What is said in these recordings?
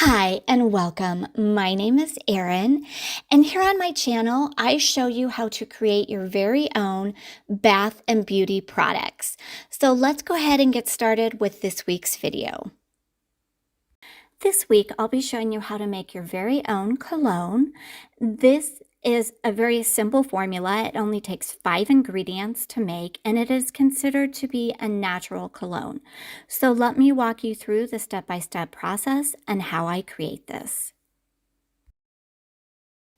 Hi and welcome. My name is Erin, and here on my channel, I show you how to create your very own bath and beauty products. So let's go ahead and get started with this week's video. This week, I'll be showing you how to make your very own cologne. This is a very simple formula. It only takes 5 ingredients to make, and it is considered to be a natural cologne. So let me walk you through the step-by-step process and how I create this.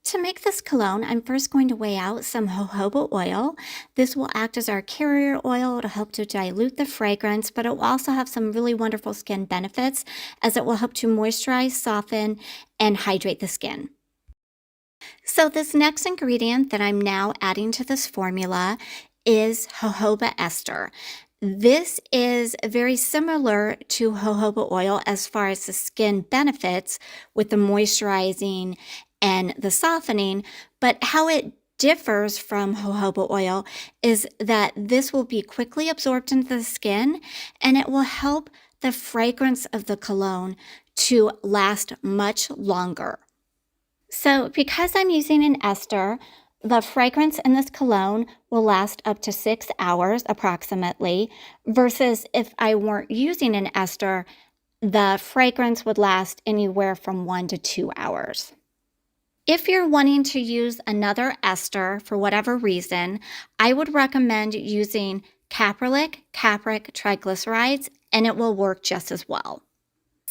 To make this cologne, I'm first going to weigh out some jojoba oil. This will act as our carrier oil. It'll help to dilute the fragrance, but it will also have some really wonderful skin benefits as it will help to moisturize, soften, and hydrate the skin. So this next ingredient that I'm now adding to this formula is jojoba ester. This is very similar to jojoba oil as far as the skin benefits with the moisturizing and the softening, but how it differs from jojoba oil is that this will be quickly absorbed into the skin and it will help the fragrance of the cologne to last much longer. So because I'm using an ester, the fragrance in this cologne will last up to 6 hours approximately, versus if I weren't using an ester, the fragrance would last anywhere from 1 to 2 hours. If you're wanting to use another ester for whatever reason, I would recommend using caprylic triglycerides, and it will work just as well.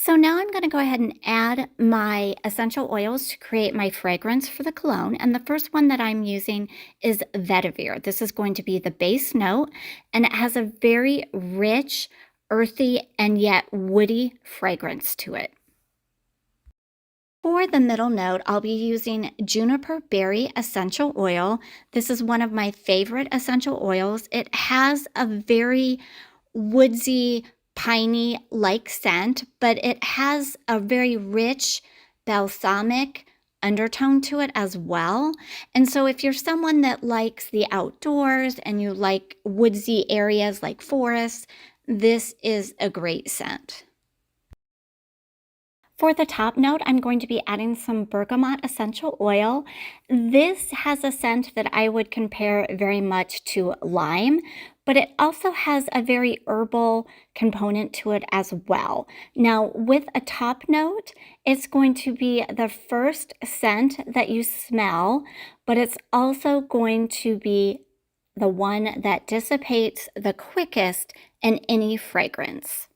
So now I'm going to go ahead and add my essential oils to create my fragrance for the cologne. And the first one that I'm using is vetiver. This is going to be the base note, and it has a very rich, earthy, and yet woody fragrance to it. For the middle note, I'll be using juniper berry essential oil. This is one of my favorite essential oils. It has a very woodsy, piney-like scent, but it has a very rich balsamic undertone to it as well. And so if you're someone that likes the outdoors and you like woodsy areas like forests, this is a great scent. For the top note, I'm going to be adding some bergamot essential oil. This has a scent that I would compare very much to lime, but it also has a very herbal component to it as well. Now, with a top note, it's going to be the first scent that you smell, but it's also going to be the one that dissipates the quickest in any fragrance.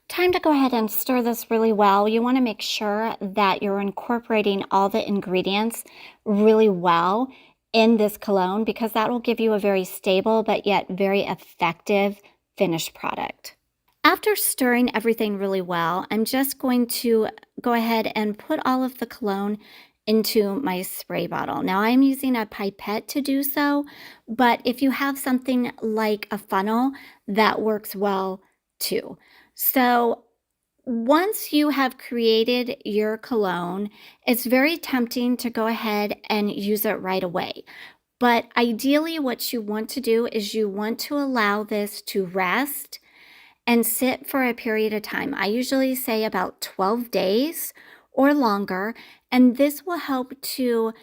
Time to go ahead and stir this really well. You want to make sure that you're incorporating all the ingredients really well in this cologne because that will give you a very stable but yet very effective finished product. After stirring everything really well, I'm just going to go ahead and put all of the cologne into my spray bottle. Now I'm using a pipette to do so, but if you have something like a funnel, that works well too. So once you have created your cologne, it's very tempting to go ahead and use it right away. But ideally, what you want to do is you want to allow this to rest and sit for a period of time. I usually say about 12 days or longer, and this will help to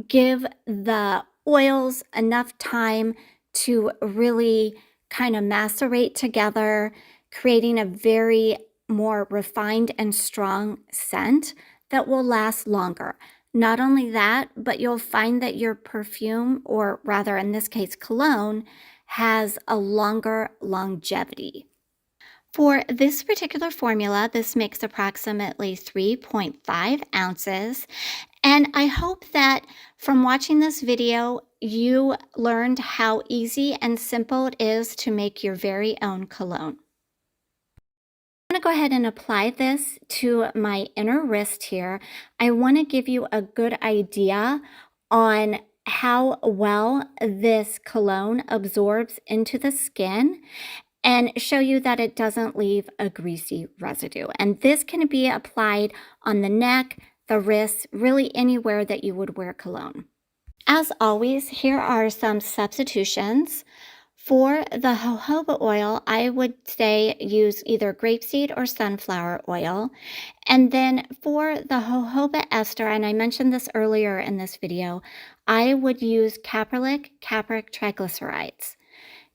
give the oils enough time to really kind of macerate together, creating a very more refined and strong scent that will last longer. Not only that, but you'll find that your perfume, or rather in this case cologne, has a longer longevity. For this particular formula, this makes approximately 3.5 ounces. And I hope that from watching this video, you learned how easy and simple it is to make your very own cologne. I'm going to go ahead and apply this to my inner wrist here. I want to give you a good idea on how well this cologne absorbs into the skin and show you that it doesn't leave a greasy residue. And this can be applied on the neck, the wrists, really anywhere that you would wear cologne. As always, here are some substitutions For the jojoba oil, I would say use either grapeseed or sunflower oil. And then for the jojoba ester, and I mentioned this earlier in this video, I would use capric triglycerides.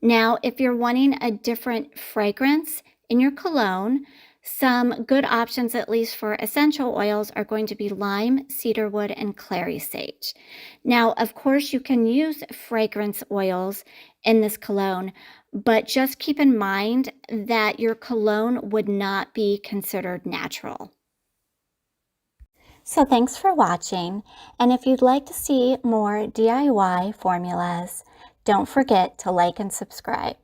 Now, if you're wanting a different fragrance in your cologne, some good options, at least for essential oils, are going to be lime, cedarwood, and clary sage. Now, of course, you can use fragrance oils in this cologne, but just keep in mind that your cologne would not be considered natural. So thanks for watching, and if you'd like to see more DIY formulas, don't forget to like and subscribe.